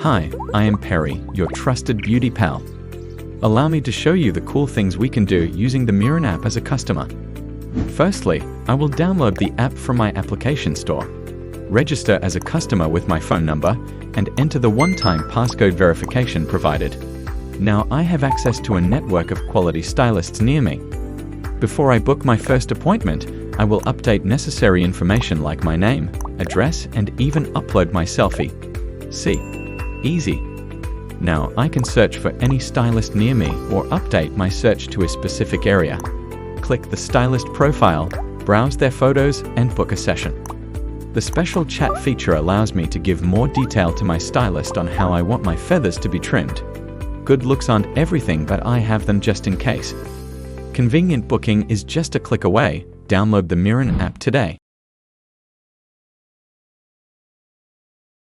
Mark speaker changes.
Speaker 1: Hi, I am Perry, your trusted beauty pal. Allow me to show you the cool things we can do using the Mirron app as a customer. Firstly, I will download the app from my application store, register as a customer with my phone number, and enter the one-time passcode verification provided. Now I have access to a network of quality stylists near me. Before I book my first appointment, I will update necessary information like my name, address, and even upload my selfie. See? Easy. Now I can search for any stylist near me or update my search to a specific area. Click the stylist profile, browse their photos, and book a session. The special chat feature allows me to give more detail to my stylist on how I want my feathers to be trimmed. Good looks aren't everything, but I have them just in case. Convenient booking is just a click away. Download the Mirron app today.